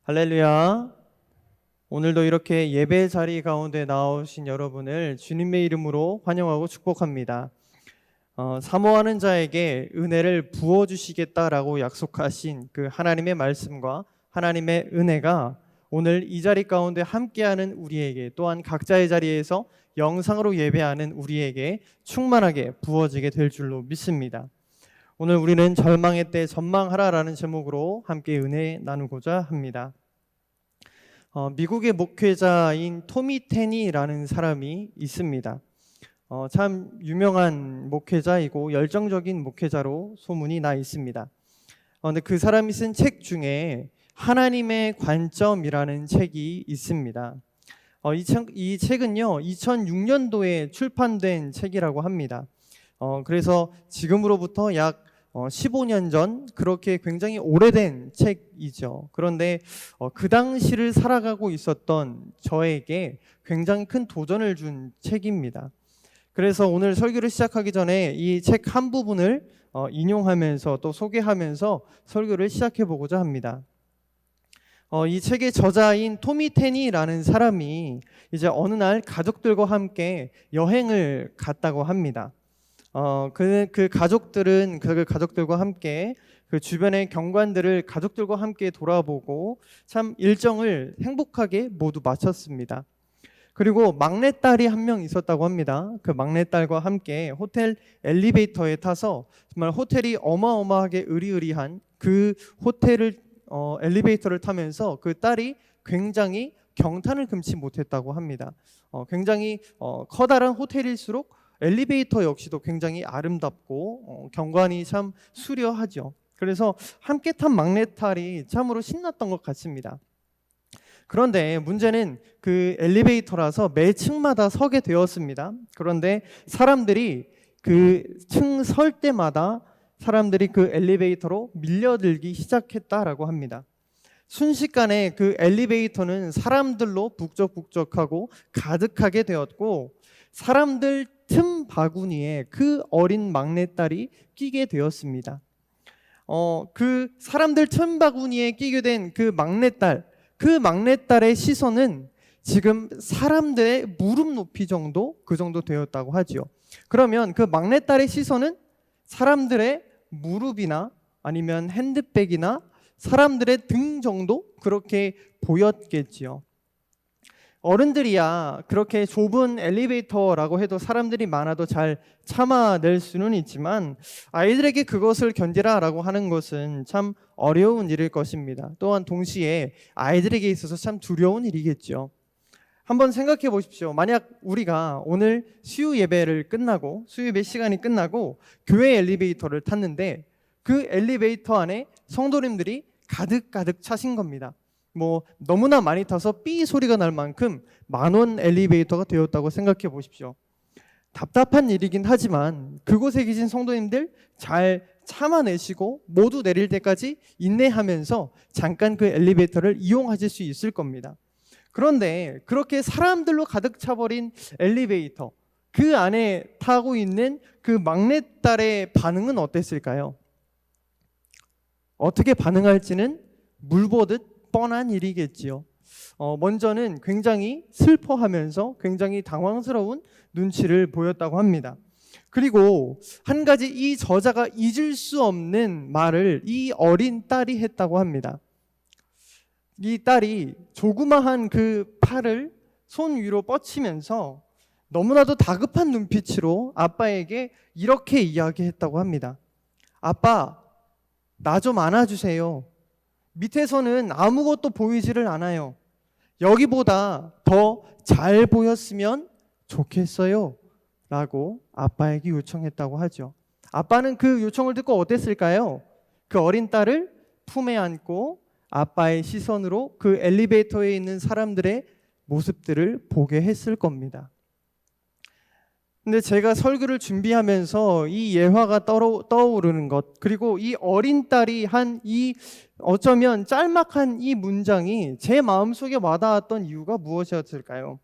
할렐루야. 오늘도 이렇게 예배 자리 가운데 나오신 여러분을 주님의 이름으로 환영하고 축복합니다. 사모하는 자에게 은혜를 부어주시겠다라고 약속하신 그 하나님의 말씀과 하나님의 은혜가 오늘 이 자리 가운데 함께하는 우리에게, 또한 각자의 자리에서 영상으로 예배하는 우리에게 충만하게 부어지게 될 줄로 믿습니다. 오늘 우리는 절망의 때 전망하라라는 제목으로 함께 은혜 나누고자 합니다. 미국의 목회자인 토미 테니라는 사람이 있습니다. 참 유명한 목회자이고 열정적인 목회자로 소문이 나 있습니다. 근데 그 사람이 쓴 책 중에 하나님의 관점이라는 책이 있습니다. 이 책은요 2006년도에 출판된 책이라고 합니다. 그래서 지금으로부터 약 15년 전, 그렇게 굉장히 오래된 책이죠. 그런데 그 당시를 살아가고 있었던 저에게 굉장히 큰 도전을 준 책입니다. 그래서 오늘 설교를 시작하기 전에 이 책 한 부분을 인용하면서 또 소개하면서 설교를 시작해 보고자 합니다. 이 책의 저자인 토미 테니라는 사람이 이제 어느 날 가족들과 함께 여행을 갔다고 합니다. 그 가족들과 함께 그 주변의 경관들을 가족들과 함께 돌아보고 참 일정을 행복하게 모두 마쳤습니다. 그리고 막내딸이 한 명 있었다고 합니다. 그 막내딸과 함께 호텔 엘리베이터에 타서 정말 호텔이 어마어마하게 으리으리한 그 엘리베이터를 타면서 그 딸이 굉장히 경탄을 금치 못했다고 합니다. 굉장히 커다란 호텔일수록 엘리베이터 역시도 굉장히 아름답고 경관이 참 수려하죠. 그래서 함께 탄 막내딸이 참으로 신났던 것 같습니다. 그런데 문제는 그 엘리베이터라서 매 층마다 서게 되었습니다. 그런데 사람들이 그 층 설 때마다 사람들이 그 엘리베이터로 밀려들기 시작했다라고 합니다. 순식간에 그 엘리베이터는 사람들로 북적북적하고 가득하게 되었고, 사람들 틈 바구니에 그 어린 막내딸이 끼게 되었습니다. 그 사람들 틈 바구니에 끼게 된 그 막내딸의 시선은 지금 사람들의 무릎 높이 정도, 그 정도 되었다고 하지요. 그러면 그 막내딸의 시선은 사람들의 무릎이나 아니면 핸드백이나 사람들의 등 정도 그렇게 보였겠지요. 어른들이야 그렇게 좁은 엘리베이터라고 해도 사람들이 많아도 잘 참아낼 수는 있지만, 아이들에게 그것을 견디라라고 하는 것은 참 어려운 일일 것입니다. 또한 동시에 아이들에게 있어서 참 두려운 일이겠죠. 한번 생각해 보십시오. 만약 우리가 오늘 수요 예배 시간이 끝나고 교회 엘리베이터를 탔는데 그 엘리베이터 안에 성도님들이 가득 차신 겁니다. 너무나 많이 타서 삐 소리가 날 만큼 만원 엘리베이터가 되었다고 생각해 보십시오. 답답한 일이긴 하지만 그곳에 계신 성도님들 잘 참아내시고 모두 내릴 때까지 인내하면서 잠깐 그 엘리베이터를 이용하실 수 있을 겁니다. 그런데 그렇게 사람들로 가득 차버린 엘리베이터, 그 안에 타고 있는 그 막내딸의 반응은 어땠을까요? 어떻게 반응할지는 물 보듯 뻔한 일이겠지요. 먼저는 굉장히 슬퍼하면서 굉장히 당황스러운 눈치를 보였다고 합니다. 그리고 한 가지 이 저자가 잊을 수 없는 말을 이 어린 딸이 했다고 합니다. 이 딸이 조그마한 그 팔을 손 위로 뻗치면서 너무나도 다급한 눈빛으로 아빠에게 이렇게 이야기했다고 합니다. 아빠, 나 좀 안아주세요. 밑에서는 아무것도 보이지를 않아요. 여기보다 더 잘 보였으면 좋겠어요 라고 아빠에게 요청했다고 하죠. 아빠는 그 요청을 듣고 어땠을까요? 그 어린 딸을 품에 안고 아빠의 시선으로 그 엘리베이터에 있는 사람들의 모습들을 보게 했을 겁니다. 근데 제가 설교를 준비하면서 이 예화가 떠오르는 것, 그리고 이 어린 딸이 한 이 어쩌면 짤막한 이 문장이 제 마음속에 와닿았던 이유가 무엇이었을까요?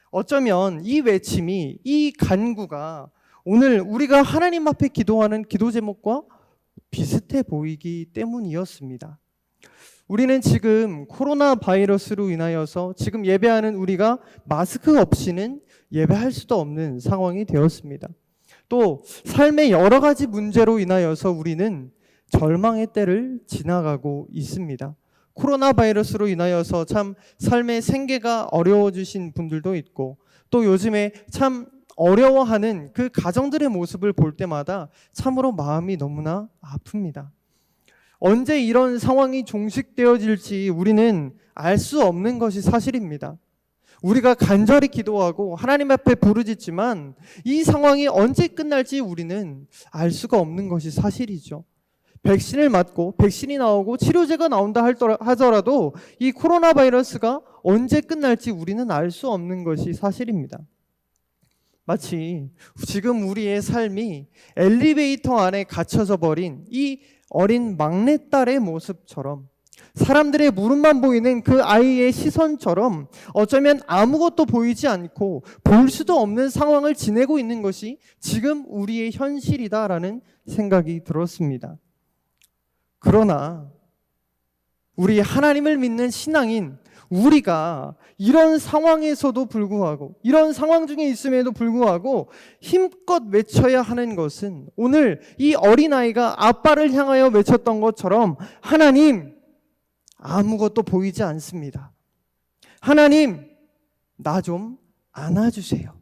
어쩌면 이 외침이, 이 간구가 오늘 우리가 하나님 앞에 기도하는 기도 제목과 비슷해 보이기 때문이었습니다. 우리는 지금 코로나 바이러스로 인하여서 지금 예배하는 우리가 마스크 없이는 예배할 수도 없는 상황이 되었습니다. 또 삶의 여러 가지 문제로 인하여서 우리는 절망의 때를 지나가고 있습니다. 코로나 바이러스로 인하여서 참 삶의 생계가 어려워지신 분들도 있고, 또 요즘에 참 어려워하는 그 가정들의 모습을 볼 때마다 참으로 마음이 너무나 아픕니다. 언제 이런 상황이 종식되어질지 우리는 알 수 없는 것이 사실입니다. 우리가 간절히 기도하고 하나님 앞에 부르짖지만 이 상황이 언제 끝날지 우리는 알 수가 없는 것이 사실이죠. 백신을 맞고 백신이 나오고 치료제가 나온다 하더라도 이 코로나 바이러스가 언제 끝날지 우리는 알 수 없는 것이 사실입니다. 마치 지금 우리의 삶이 엘리베이터 안에 갇혀져 버린 이 어린 막내딸의 모습처럼, 사람들의 무릎만 보이는 그 아이의 시선처럼 어쩌면 아무것도 보이지 않고 볼 수도 없는 상황을 지내고 있는 것이 지금 우리의 현실이다라는 생각이 들었습니다. 그러나 우리 하나님을 믿는 신앙인 우리가 이런 상황에서도 불구하고, 이런 상황 중에 있음에도 불구하고 힘껏 외쳐야 하는 것은, 오늘 이 어린아이가 아빠를 향하여 외쳤던 것처럼, 하나님, 아무것도 보이지 않습니다. 하나님, 나 좀 안아주세요.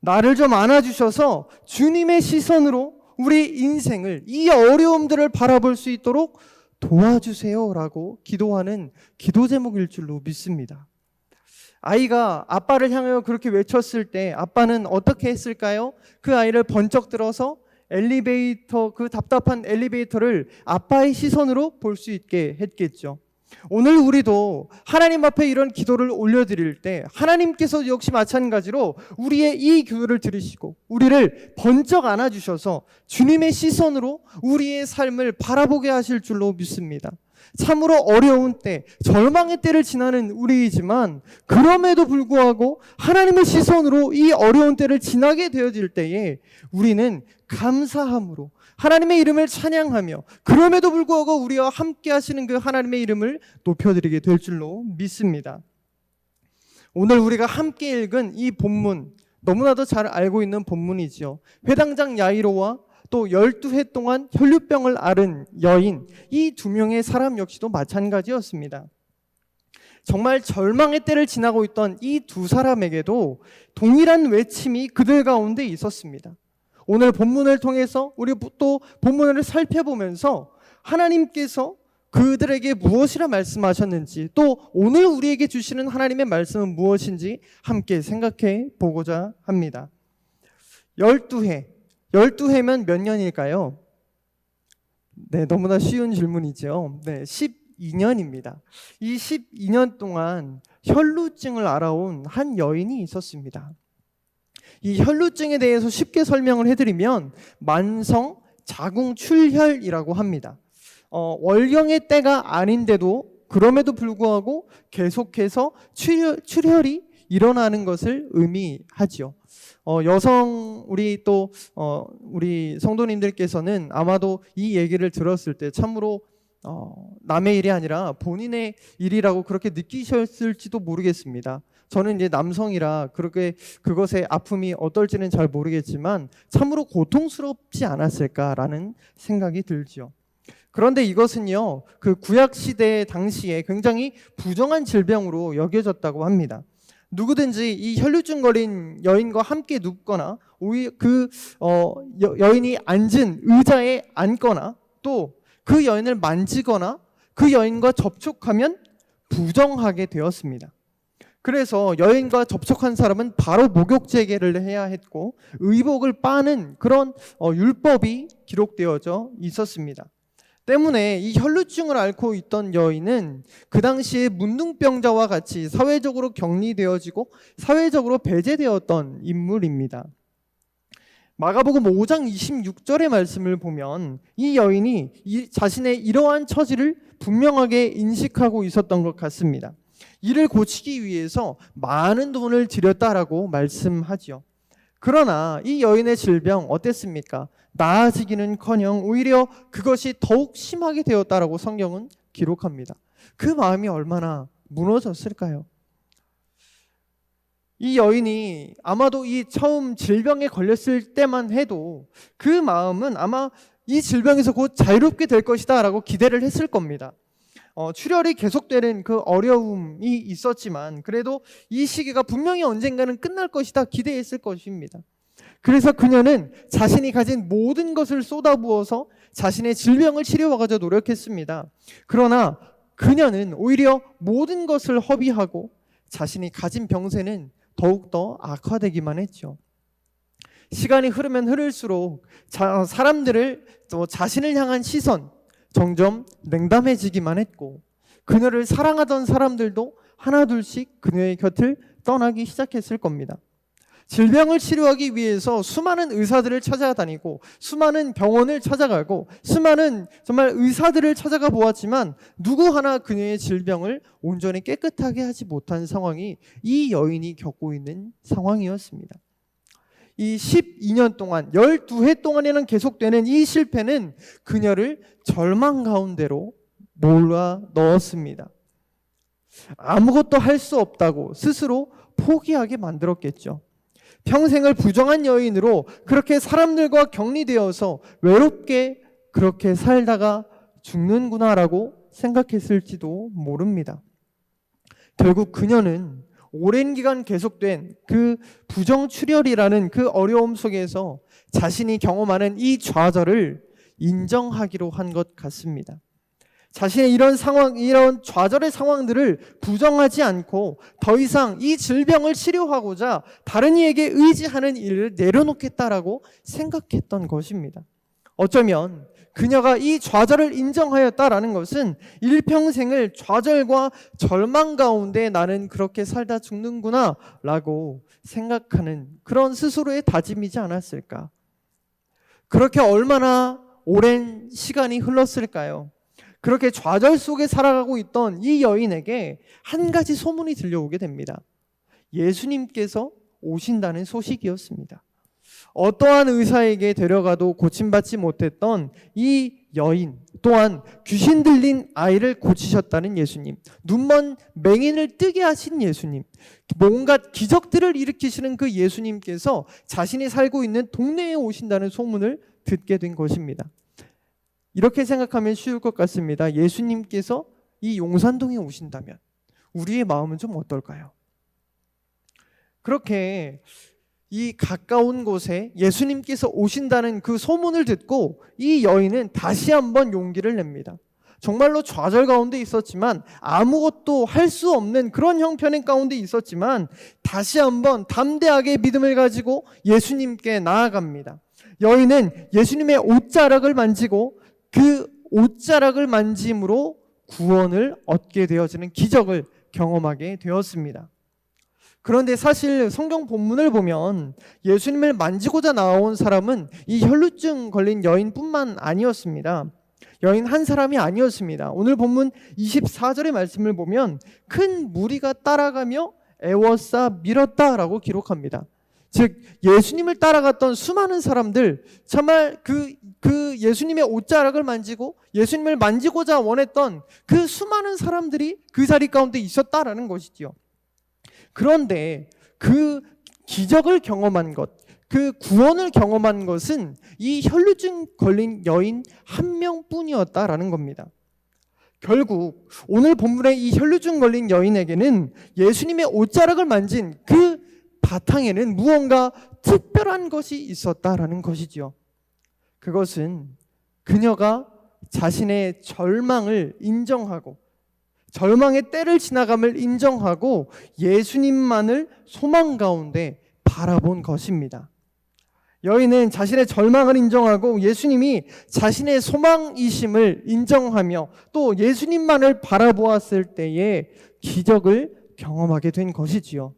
나를 좀 안아주셔서 주님의 시선으로 우리 인생을, 이 어려움들을 바라볼 수 있도록 도와주세요라고 기도하는 기도 제목일 줄로 믿습니다. 아이가 아빠를 향하여 그렇게 외쳤을 때 아빠는 어떻게 했을까요? 그 아이를 번쩍 들어서 엘리베이터, 그 답답한 엘리베이터를 아빠의 시선으로 볼 수 있게 했겠죠. 오늘 우리도 하나님 앞에 이런 기도를 올려드릴 때 하나님께서 역시 마찬가지로 우리의 이 기도를 들으시고 우리를 번쩍 안아주셔서 주님의 시선으로 우리의 삶을 바라보게 하실 줄로 믿습니다. 참으로 어려운 때, 절망의 때를 지나는 우리이지만 그럼에도 불구하고 하나님의 시선으로 이 어려운 때를 지나게 되어질 때에 우리는 감사함으로 하나님의 이름을 찬양하며, 그럼에도 불구하고 우리와 함께 하시는 그 하나님의 이름을 높여드리게 될 줄로 믿습니다. 오늘 우리가 함께 읽은 이 본문, 너무나도 잘 알고 있는 본문이지요. 회당장 야이로와 또 12해 동안 혈류병을 앓은 여인, 이 두 명의 사람 역시도 마찬가지였습니다. 정말 절망의 때를 지나고 있던 이 두 사람에게도 동일한 외침이 그들 가운데 있었습니다. 오늘 본문을 통해서 우리 또 본문을 살펴보면서 하나님께서 그들에게 무엇이라 말씀하셨는지, 또 오늘 우리에게 주시는 하나님의 말씀은 무엇인지 함께 생각해 보고자 합니다. 12해면 몇 년일까요? 네, 너무나 쉬운 질문이죠. 네, 12년입니다. 이 12년 동안 혈루증을 앓아온 한 여인이 있었습니다. 이 혈루증에 대해서 쉽게 설명을 해드리면 만성 자궁출혈이라고 합니다. 월경의 때가 아닌데도 그럼에도 불구하고 계속해서 출혈이 일어나는 것을 의미하죠. 여성 우리 성도님들께서는 아마도 이 얘기를 들었을 때 참으로 남의 일이 아니라 본인의 일이라고 그렇게 느끼셨을지도 모르겠습니다. 저는 이제 남성이라 그렇게 그것의 아픔이 어떨지는 잘 모르겠지만 참으로 고통스럽지 않았을까라는 생각이 들죠. 그런데 이것은요, 그 구약 시대 당시에 굉장히 부정한 질병으로 여겨졌다고 합니다. 누구든지 이 혈류증 걸린 여인과 함께 눕거나 여인이 앉은 의자에 앉거나 또 그 여인을 만지거나 그 여인과 접촉하면 부정하게 되었습니다. 그래서 여인과 접촉한 사람은 바로 목욕제계를 해야 했고 의복을 빠는 그런 율법이 기록되어져 있었습니다. 때문에 이 혈루증을 앓고 있던 여인은 그 당시에 문둥병자와 같이 사회적으로 격리되어지고 사회적으로 배제되었던 인물입니다. 마가복음 5장 26절의 말씀을 보면 이 여인이 자신의 이러한 처지를 분명하게 인식하고 있었던 것 같습니다. 이를 고치기 위해서 많은 돈을 들였다라고 말씀하죠. 그러나 이 여인의 질병 어땠습니까? 나아지기는커녕 오히려 그것이 더욱 심하게 되었다라고 성경은 기록합니다. 그 마음이 얼마나 무너졌을까요? 이 여인이 아마도 이 처음 질병에 걸렸을 때만 해도 그 마음은 아마 이 질병에서 곧 자유롭게 될 것이다 라고 기대를 했을 겁니다. 출혈이 계속되는 그 어려움이 있었지만 그래도 이 시기가 분명히 언젠가는 끝날 것이다 기대했을 것입니다. 그래서 그녀는 자신이 가진 모든 것을 쏟아부어서 자신의 질병을 치료하고자 노력했습니다. 그러나 그녀는 오히려 모든 것을 허비하고 자신이 가진 병세는 더욱더 악화되기만 했죠. 시간이 흐르면 흐를수록 사람들을 자신을 향한 시선 점점 냉담해지기만 했고 그녀를 사랑하던 사람들도 하나둘씩 그녀의 곁을 떠나기 시작했을 겁니다. 질병을 치료하기 위해서 수많은 의사들을 찾아다니고 수많은 병원을 찾아가고 수많은 정말 의사들을 찾아가 보았지만 누구 하나 그녀의 질병을 온전히 깨끗하게 하지 못한 상황이 이 여인이 겪고 있는 상황이었습니다. 이 12년 동안 12해 동안에는 계속되는 이 실패는 그녀를 절망 가운데로 몰아 넣었습니다. 아무것도 할 수 없다고 스스로 포기하게 만들었겠죠. 평생을 부정한 여인으로 그렇게 사람들과 격리되어서 외롭게 그렇게 살다가 죽는구나라고 생각했을지도 모릅니다. 결국 그녀는 오랜 기간 계속된 그 부정출혈이라는 그 어려움 속에서 자신이 경험하는 이 좌절을 인정하기로 한 것 같습니다. 자신의 이런 상황, 이런 좌절의 상황들을 부정하지 않고 더 이상 이 질병을 치료하고자 다른 이에게 의지하는 일을 내려놓겠다라고 생각했던 것입니다. 어쩌면 그녀가 이 좌절을 인정하였다라는 것은 일평생을 좌절과 절망 가운데 나는 그렇게 살다 죽는구나 라고 생각하는 그런 스스로의 다짐이지 않았을까? 그렇게 얼마나 오랜 시간이 흘렀을까요? 그렇게 좌절 속에 살아가고 있던 이 여인에게 한 가지 소문이 들려오게 됩니다. 예수님께서 오신다는 소식이었습니다. 어떠한 의사에게 데려가도 고침받지 못했던 이 여인 또한 귀신 들린 아이를 고치셨다는 예수님, 눈먼 맹인을 뜨게 하신 예수님, 뭔가 기적들을 일으키시는 그 예수님께서 자신이 살고 있는 동네에 오신다는 소문을 듣게 된 것입니다. 이렇게 생각하면 쉬울 것 같습니다. 예수님께서 이 용산동에 오신다면 우리의 마음은 좀 어떨까요? 그렇게 이 가까운 곳에 예수님께서 오신다는 그 소문을 듣고 이 여인은 다시 한번 용기를 냅니다. 정말로 좌절 가운데 있었지만 아무것도 할 수 없는 그런 형편의 가운데 있었지만 다시 한번 담대하게 믿음을 가지고 예수님께 나아갑니다. 여인은 예수님의 옷자락을 만지고 그 옷자락을 만짐으로 구원을 얻게 되어지는 기적을 경험하게 되었습니다. 그런데 사실 성경 본문을 보면 예수님을 만지고자 나온 사람은 이 혈루증 걸린 여인뿐만 아니었습니다. 여인 한 사람이 아니었습니다. 오늘 본문 24절의 말씀을 보면 큰 무리가 따라가며 애워싸 밀었다라고 기록합니다. 즉 예수님을 따라갔던 수많은 사람들, 정말 그 예수님의 옷자락을 만지고 예수님을 만지고자 원했던 그 수많은 사람들이 그 자리 가운데 있었다라는 것이지요. 그런데 그 기적을 경험한 것, 그 구원을 경험한 것은 이 혈루증 걸린 여인 한 명뿐이었다라는 겁니다. 결국 오늘 본문의 이 혈루증 걸린 여인에게는 예수님의 옷자락을 만진 그 바탕에는 무언가 특별한 것이 있었다라는 것이죠. 그것은 그녀가 자신의 절망을 인정하고 절망의 때를 지나감을 인정하고 예수님만을 소망 가운데 바라본 것입니다. 여인은 자신의 절망을 인정하고 예수님이 자신의 소망이심을 인정하며 또 예수님만을 바라보았을 때에 기적을 경험하게 된 것이지요.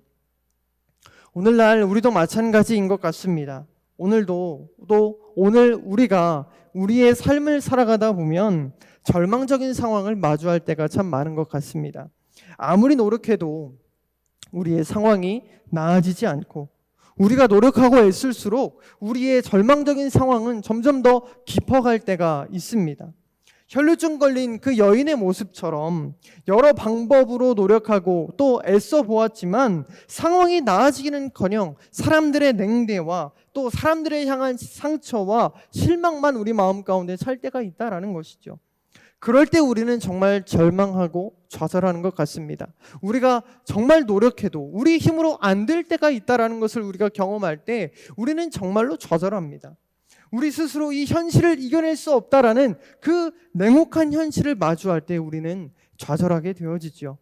오늘날 우리도 마찬가지인 것 같습니다. 오늘 우리가 우리의 삶을 살아가다 보면 절망적인 상황을 마주할 때가 참 많은 것 같습니다. 아무리 노력해도 우리의 상황이 나아지지 않고 우리가 노력하고 애쓸수록 우리의 절망적인 상황은 점점 더 깊어갈 때가 있습니다. 혈루증 걸린 그 여인의 모습처럼 여러 방법으로 노력하고 또 애써 보았지만 상황이 나아지기는커녕 사람들의 냉대와 또 사람들을 향한 상처와 실망만 우리 마음 가운데 찰 때가 있다라는 것이죠. 그럴 때 우리는 정말 절망하고 좌절하는 것 같습니다. 우리가 정말 노력해도 우리 힘으로 안 될 때가 있다라는 것을 우리가 경험할 때 우리는 정말로 좌절합니다. 우리 스스로 이 현실을 이겨낼 수 없다라는 그 냉혹한 현실을 마주할 때 우리는 좌절하게 되어지죠.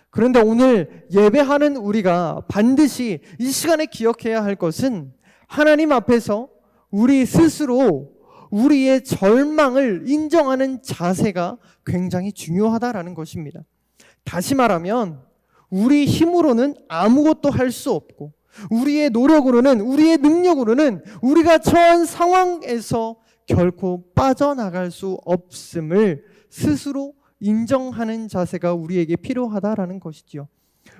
그런데 오늘 예배하는 우리가 반드시 이 시간에 기억해야 할 것은 하나님 앞에서 우리 스스로 우리의 절망을 인정하는 자세가 굉장히 중요하다라는 것입니다. 다시 말하면 우리 힘으로는 아무것도 할 수 없고 우리의 노력으로는, 우리의 능력으로는 우리가 처한 상황에서 결코 빠져나갈 수 없음을 스스로 인정하는 자세가 우리에게 필요하다라는 것이지요.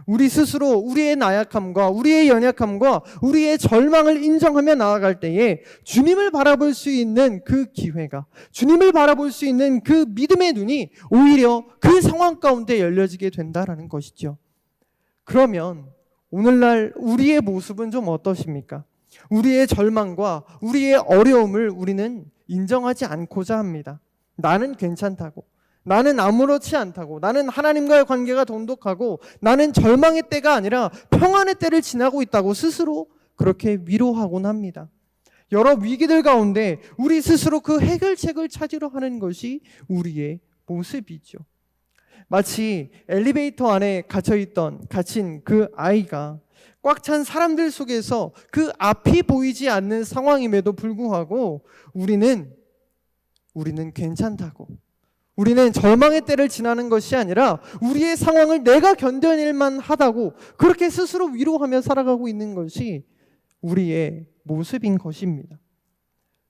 우리 스스로 우리의 나약함과 우리의 연약함과 우리의 절망을 인정하며 나아갈 때에 주님을 바라볼 수 있는 그 기회가, 주님을 바라볼 수 있는 그 믿음의 눈이 오히려 그 상황 가운데 열려지게 된다라는 것이죠. 그러면 오늘날 우리의 모습은 좀 어떠십니까? 우리의 절망과 우리의 어려움을 우리는 인정하지 않고자 합니다. 나는 괜찮다고, 나는 아무렇지 않다고, 나는 하나님과의 관계가 돈독하고 나는 절망의 때가 아니라 평안의 때를 지나고 있다고 스스로 그렇게 위로하곤 합니다. 여러 위기들 가운데 우리 스스로 그 해결책을 찾으려 하는 것이 우리의 모습이죠. 마치 엘리베이터 안에 갇힌 그 아이가 꽉 찬 사람들 속에서 그 앞이 보이지 않는 상황임에도 불구하고 우리는 괜찮다고, 우리는 절망의 때를 지나는 것이 아니라 우리의 상황을 내가 견뎌낼 만하다고 그렇게 스스로 위로하며 살아가고 있는 것이 우리의 모습인 것입니다.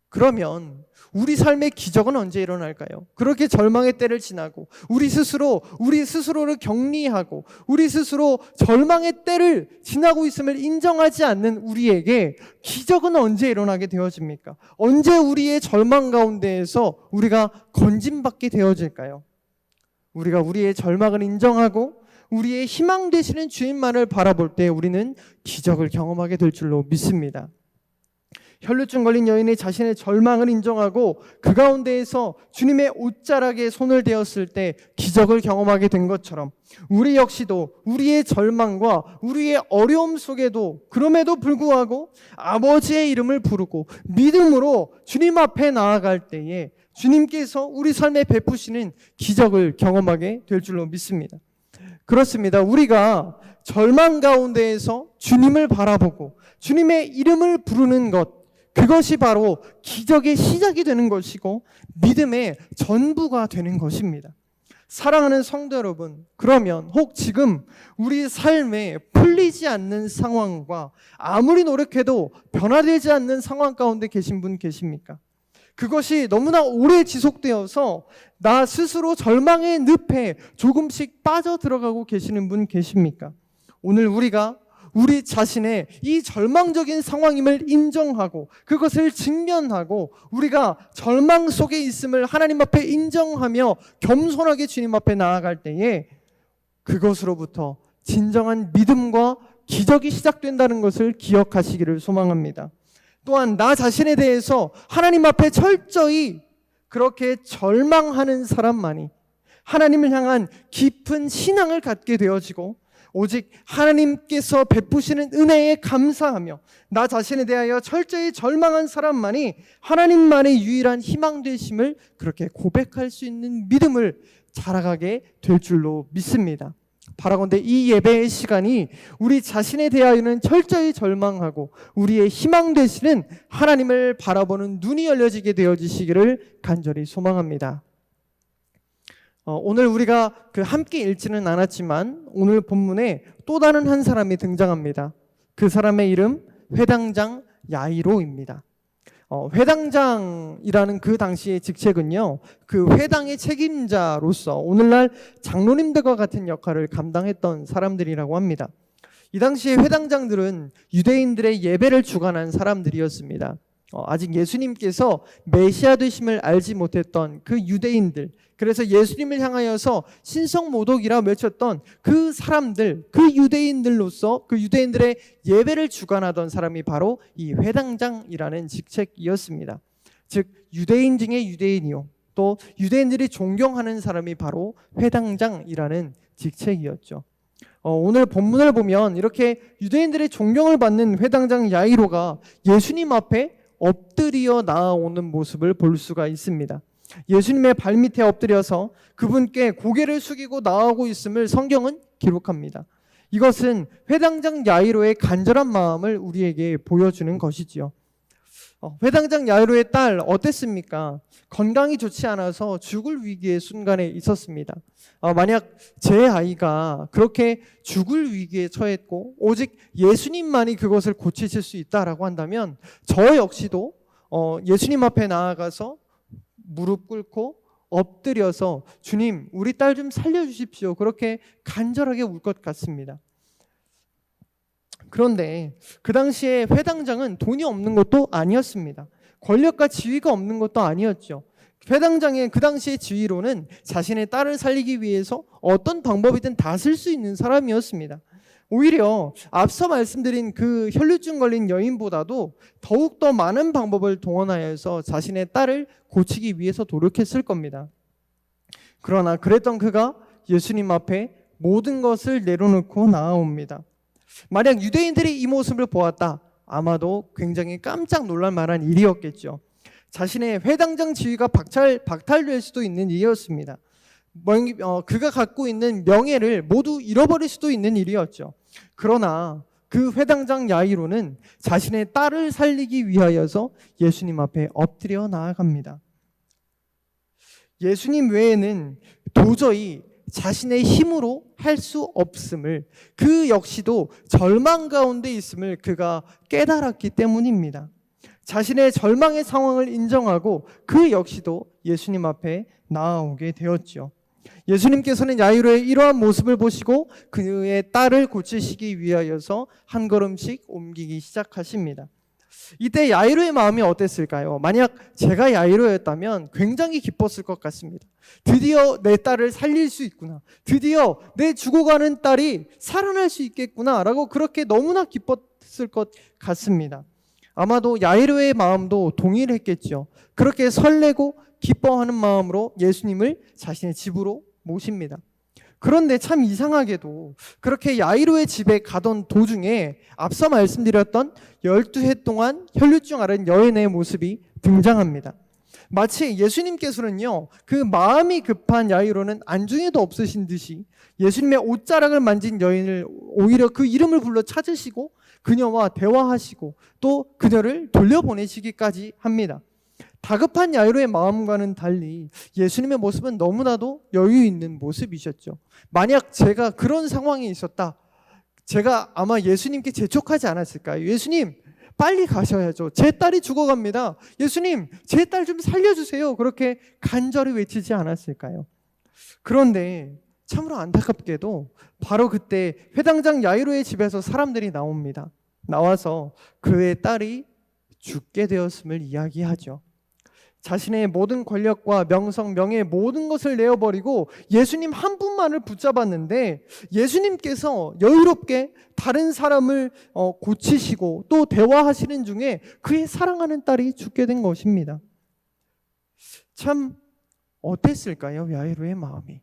그러면 우리 삶의 기적은 언제 일어날까요? 그렇게 절망의 때를 지나고 우리 스스로를 격리하고 우리 스스로 절망의 때를 지나고 있음을 인정하지 않는 우리에게 기적은 언제 일어나게 되어집니까? 언제 우리의 절망 가운데에서 우리가 건짐받게 되어질까요? 우리가 우리의 절망을 인정하고 우리의 희망 되시는 주님만을 바라볼 때 우리는 기적을 경험하게 될 줄로 믿습니다. 혈루증 걸린 여인이 자신의 절망을 인정하고 그 가운데에서 주님의 옷자락에 손을 대었을 때 기적을 경험하게 된 것처럼 우리 역시도 우리의 절망과 우리의 어려움 속에도 그럼에도 불구하고 아버지의 이름을 부르고 믿음으로 주님 앞에 나아갈 때에 주님께서 우리 삶에 베푸시는 기적을 경험하게 될 줄로 믿습니다. 그렇습니다. 우리가 절망 가운데에서 주님을 바라보고 주님의 이름을 부르는 것, 그것이 바로 기적의 시작이 되는 것이고 믿음의 전부가 되는 것입니다. 사랑하는 성도 여러분, 그러면 혹 지금 우리 삶에 풀리지 않는 상황과 아무리 노력해도 변화되지 않는 상황 가운데 계신 분 계십니까? 그것이 너무나 오래 지속되어서 나 스스로 절망의 늪에 조금씩 빠져들어가고 계시는 분 계십니까? 오늘 우리가 우리 자신의 이 절망적인 상황임을 인정하고 그것을 직면하고 우리가 절망 속에 있음을 하나님 앞에 인정하며 겸손하게 주님 앞에 나아갈 때에 그것으로부터 진정한 믿음과 기적이 시작된다는 것을 기억하시기를 소망합니다. 또한 나 자신에 대해서 하나님 앞에 철저히 그렇게 절망하는 사람만이 하나님을 향한 깊은 신앙을 갖게 되어지고 오직 하나님께서 베푸시는 은혜에 감사하며 나 자신에 대하여 철저히 절망한 사람만이 하나님만의 유일한 희망 되심을 그렇게 고백할 수 있는 믿음을 자라가게 될 줄로 믿습니다. 바라건대 이 예배의 시간이 우리 자신에 대하여는 철저히 절망하고 우리의 희망 되시는 하나님을 바라보는 눈이 열려지게 되어지시기를 간절히 소망합니다. 오늘 우리가 함께 읽지는 않았지만 오늘 본문에 또 다른 한 사람이 등장합니다. 그 사람의 이름 회당장 야이로입니다. 회당장이라는 그 당시의 직책은요, 그 회당의 책임자로서 오늘날 장로님들과 같은 역할을 감당했던 사람들이라고 합니다. 이 당시의 회당장들은 유대인들의 예배를 주관한 사람들이었습니다. 아직 예수님께서 메시아 되심을 알지 못했던 그 유대인들, 그래서 예수님을 향하여서 신성모독이라 외쳤던 그 사람들, 그 유대인들로서 그 유대인들의 예배를 주관하던 사람이 바로 이 회당장이라는 직책이었습니다. 즉 유대인 중에 유대인이요, 또 유대인들이 존경하는 사람이 바로 회당장이라는 직책이었죠. 오늘 본문을 보면 이렇게 유대인들의 존경을 받는 회당장 야이로가 예수님 앞에 엎드려 나아오는 모습을 볼 수가 있습니다. 예수님의 발밑에 엎드려서 그분께 고개를 숙이고 나아오고 있음을 성경은 기록합니다. 이것은 회당장 야이로의 간절한 마음을 우리에게 보여주는 것이지요. 회당장 야이로의 딸 어땠습니까? 건강이 좋지 않아서 죽을 위기의 순간에 있었습니다. 만약 제 아이가 그렇게 죽을 위기에 처했고 오직 예수님만이 그것을 고치실 수 있다라고 한다면 저 역시도 예수님 앞에 나아가서 무릎 꿇고 엎드려서 주님, 우리 딸 좀 살려주십시오, 그렇게 간절하게 울 것 같습니다. 그런데 그 당시에 회당장은 돈이 없는 것도 아니었습니다. 권력과 지위가 없는 것도 아니었죠. 회당장의 그 당시의 지위로는 자신의 딸을 살리기 위해서 어떤 방법이든 다 쓸 수 있는 사람이었습니다. 오히려 앞서 말씀드린 그 혈류증 걸린 여인보다도 더욱더 많은 방법을 동원하여서 자신의 딸을 고치기 위해서 노력했을 겁니다. 그러나 그랬던 그가 예수님 앞에 모든 것을 내려놓고 나아옵니다. 만약 유대인들이 이 모습을 보았다, 아마도 굉장히 깜짝 놀랄 만한 일이었겠죠. 자신의 회당장 지위가 박탈될 수도 있는 일이었습니다. 그가 갖고 있는 명예를 모두 잃어버릴 수도 있는 일이었죠. 그러나 그 회당장 야이로는 자신의 딸을 살리기 위하여서 예수님 앞에 엎드려 나아갑니다. 예수님 외에는 도저히 자신의 힘으로 할 수 없음을, 그 역시도 절망 가운데 있음을 그가 깨달았기 때문입니다. 자신의 절망의 상황을 인정하고 그 역시도 예수님 앞에 나아오게 되었죠. 예수님께서는 야이로의 이러한 모습을 보시고 그의 딸을 고치시기 위하여서 한 걸음씩 옮기기 시작하십니다. 이때 야이로의 마음이 어땠을까요? 만약 제가 야이로였다면 굉장히 기뻤을 것 같습니다. 드디어 내 딸을 살릴 수 있구나, 드디어 내 죽어가는 딸이 살아날 수 있겠구나 라고 그렇게 너무나 기뻤을 것 같습니다. 아마도 야이로의 마음도 동일했겠죠. 그렇게 설레고 기뻐하는 마음으로 예수님을 자신의 집으로 모십니다. 그런데 참 이상하게도 그렇게 야이로의 집에 가던 도중에 앞서 말씀드렸던 12해 동안 혈류증 앓은 여인의 모습이 등장합니다. 마치 예수님께서는요, 그 마음이 급한 야이로는 안중에도 없으신 듯이 예수님의 옷자락을 만진 여인을 오히려 그 이름을 불러 찾으시고 그녀와 대화하시고 또 그녀를 돌려보내시기까지 합니다. 다급한 야이로의 마음과는 달리 예수님의 모습은 너무나도 여유 있는 모습이셨죠. 만약 제가 그런 상황에 있었다, 제가 아마 예수님께 재촉하지 않았을까요? 예수님, 빨리 가셔야죠. 제 딸이 죽어갑니다. 예수님, 제 딸 좀 살려주세요. 그렇게 간절히 외치지 않았을까요? 그런데 참으로 안타깝게도 바로 그때 회당장 야이로의 집에서 사람들이 나옵니다. 나와서 그의 딸이 죽게 되었음을 이야기하죠. 자신의 모든 권력과 명성, 명예 모든 것을 내어버리고 예수님 한 분만을 붙잡았는데 예수님께서 여유롭게 다른 사람을 고치시고 또 대화하시는 중에 그의 사랑하는 딸이 죽게 된 것입니다. 참 어땠을까요? 야이로의 마음이.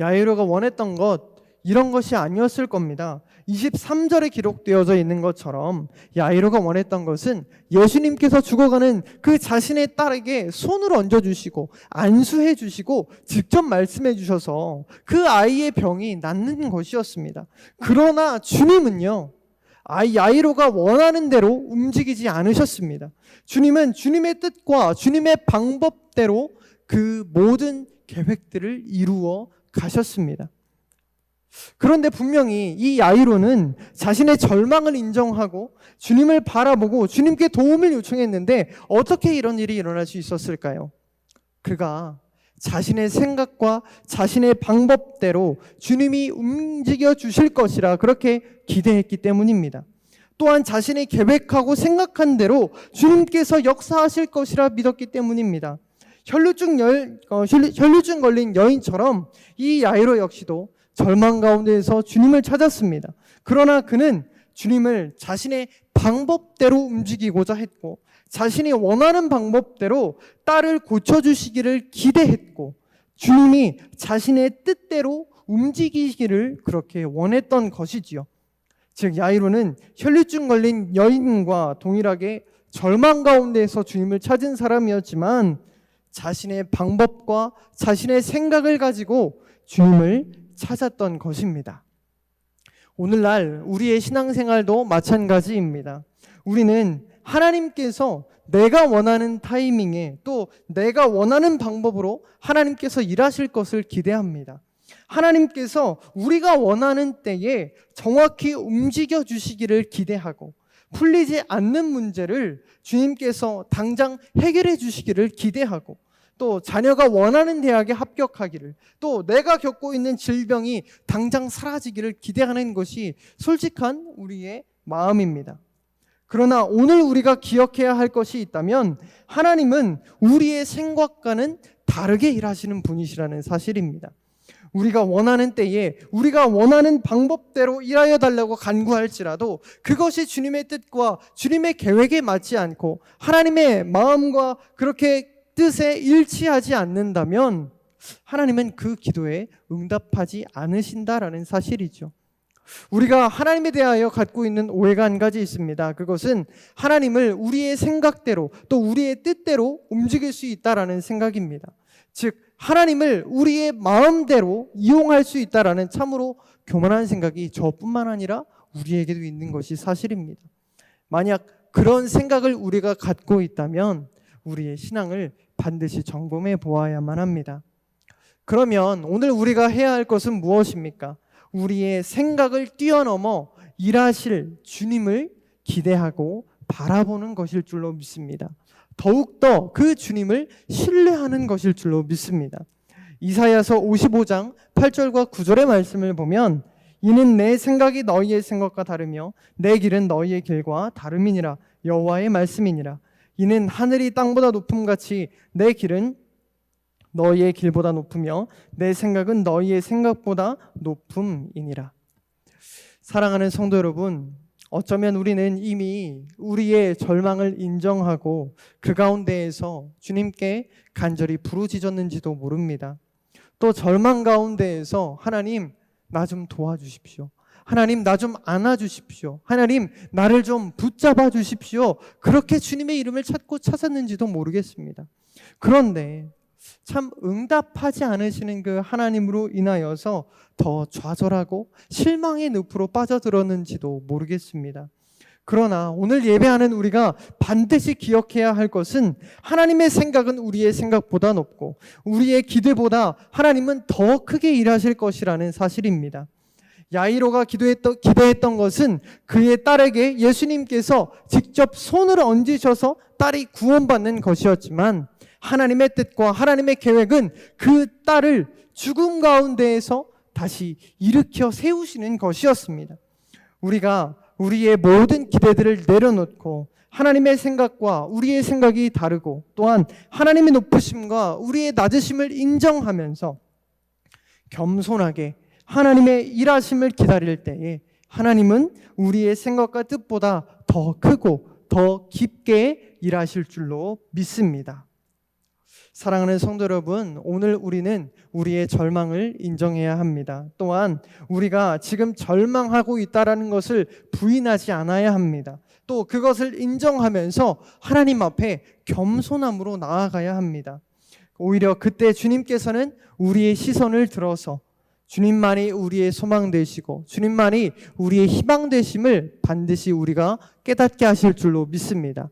야이로가 원했던 것, 이런 것이 아니었을 겁니다. 23절에 기록되어져 있는 것처럼 야이로가 원했던 것은 예수님께서 죽어가는 그 자신의 딸에게 손을 얹어주시고 안수해 주시고 직접 말씀해 주셔서 그 아이의 병이 낫는 것이었습니다. 그러나 주님은요, 야이로가 원하는 대로 움직이지 않으셨습니다. 주님은 주님의 뜻과 주님의 방법대로 그 모든 계획들을 이루어 가셨습니다. 그런데 분명히 이 야이로는 자신의 절망을 인정하고 주님을 바라보고 주님께 도움을 요청했는데 어떻게 이런 일이 일어날 수 있었을까요? 그가 자신의 생각과 자신의 방법대로 주님이 움직여 주실 것이라 그렇게 기대했기 때문입니다. 또한 자신이 계획하고 생각한 대로 주님께서 역사하실 것이라 믿었기 때문입니다. 혈루증 걸린 여인처럼 이 야이로 역시도 절망 가운데에서 주님을 찾았습니다. 그러나 그는 주님을 자신의 방법대로 움직이고자 했고, 자신이 원하는 방법대로 딸을 고쳐주시기를 기대했고, 주님이 자신의 뜻대로 움직이기를 그렇게 원했던 것이지요. 즉 야이로는 혈루증 걸린 여인과 동일하게 절망 가운데에서 주님을 찾은 사람이었지만, 자신의 방법과 자신의 생각을 가지고 주님을 찾았던 것입니다. 오늘날 우리의 신앙생활도 마찬가지입니다. 우리는 하나님께서 내가 원하는 타이밍에 또 내가 원하는 방법으로 하나님께서 일하실 것을 기대합니다. 하나님께서 우리가 원하는 때에 정확히 움직여 주시기를 기대하고, 풀리지 않는 문제를 주님께서 당장 해결해 주시기를 기대하고, 또 자녀가 원하는 대학에 합격하기를, 또 내가 겪고 있는 질병이 당장 사라지기를 기대하는 것이 솔직한 우리의 마음입니다. 그러나 오늘 우리가 기억해야 할 것이 있다면, 하나님은 우리의 생각과는 다르게 일하시는 분이시라는 사실입니다. 우리가 원하는 때에 우리가 원하는 방법대로 일하여 달라고 간구할지라도 그것이 주님의 뜻과 주님의 계획에 맞지 않고 하나님의 마음과 그렇게 뜻에 일치하지 않는다면 하나님은 그 기도에 응답하지 않으신다라는 사실이죠. 우리가 하나님에 대하여 갖고 있는 오해가 한 가지 있습니다. 그것은 하나님을 우리의 생각대로 또 우리의 뜻대로 움직일 수 있다라는 생각입니다. 즉 하나님을 우리의 마음대로 이용할 수 있다라는 참으로 교만한 생각이 저뿐만 아니라 우리에게도 있는 것이 사실입니다. 만약 그런 생각을 우리가 갖고 있다면 우리의 신앙을 반드시 점검해 보아야만 합니다. 그러면 오늘 우리가 해야 할 것은 무엇입니까? 우리의 생각을 뛰어넘어 일하실 주님을 기대하고 바라보는 것일 줄로 믿습니다. 더욱더 그 주님을 신뢰하는 것일 줄로 믿습니다. 이사야서 55장 8절과 9절의 말씀을 보면, 이는 내 생각이 너희의 생각과 다르며 내 길은 너희의 길과 다름이니라. 여호와의 말씀이니라. 이는 하늘이 땅보다 높음같이 내 길은 너희의 길보다 높으며 내 생각은 너희의 생각보다 높음이니라. 사랑하는 성도 여러분, 어쩌면 우리는 이미 우리의 절망을 인정하고 그 가운데에서 주님께 간절히 부르짖었는지도 모릅니다. 또 절망 가운데에서 하나님 나 좀 도와주십시오. 하나님 나 좀 안아주십시오. 하나님 나를 좀 붙잡아 주십시오. 그렇게 주님의 이름을 찾고 찾았는지도 모르겠습니다. 그런데 참 응답하지 않으시는 그 하나님으로 인하여서 더 좌절하고 실망의 늪으로 빠져들었는지도 모르겠습니다. 그러나 오늘 예배하는 우리가 반드시 기억해야 할 것은, 하나님의 생각은 우리의 생각보다 높고 우리의 기대보다 하나님은 더 크게 일하실 것이라는 사실입니다. 야이로가 기대했던 것은 그의 딸에게 예수님께서 직접 손을 얹으셔서 딸이 구원받는 것이었지만, 하나님의 뜻과 하나님의 계획은 그 딸을 죽음 가운데에서 다시 일으켜 세우시는 것이었습니다. 우리가 우리의 모든 기대들을 내려놓고 하나님의 생각과 우리의 생각이 다르고, 또한 하나님의 높으심과 우리의 낮으심을 인정하면서 겸손하게 하나님의 일하심을 기다릴 때에 하나님은 우리의 생각과 뜻보다 더 크고 더 깊게 일하실 줄로 믿습니다. 사랑하는 성도 여러분, 오늘 우리는 우리의 절망을 인정해야 합니다. 또한 우리가 지금 절망하고 있다는 것을 부인하지 않아야 합니다. 또 그것을 인정하면서 하나님 앞에 겸손함으로 나아가야 합니다. 오히려 그때 주님께서는 우리의 시선을 들어서 주님만이 우리의 소망 되시고 주님만이 우리의 희망 되심을 반드시 우리가 깨닫게 하실 줄로 믿습니다.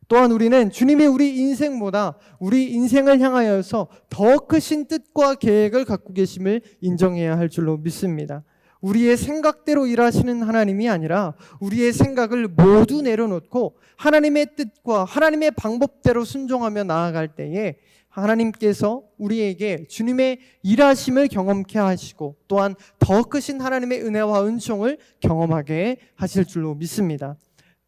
또한 우리는 주님이 우리 인생보다 우리 인생을 향하여서 더 크신 뜻과 계획을 갖고 계심을 인정해야 할 줄로 믿습니다. 우리의 생각대로 일하시는 하나님이 아니라 우리의 생각을 모두 내려놓고 하나님의 뜻과 하나님의 방법대로 순종하며 나아갈 때에 하나님께서 우리에게 주님의 일하심을 경험케 하시고, 또한 더 크신 하나님의 은혜와 은총을 경험하게 하실 줄로 믿습니다.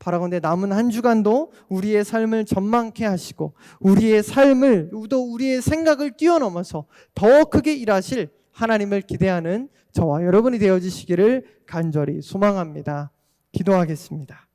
바라건대 남은 한 주간도 우리의 삶을 전망케 하시고 우리의 삶을 또 우리의 생각을 뛰어넘어서 더 크게 일하실 하나님을 기대하는 저와 여러분이 되어주시기를 간절히 소망합니다. 기도하겠습니다.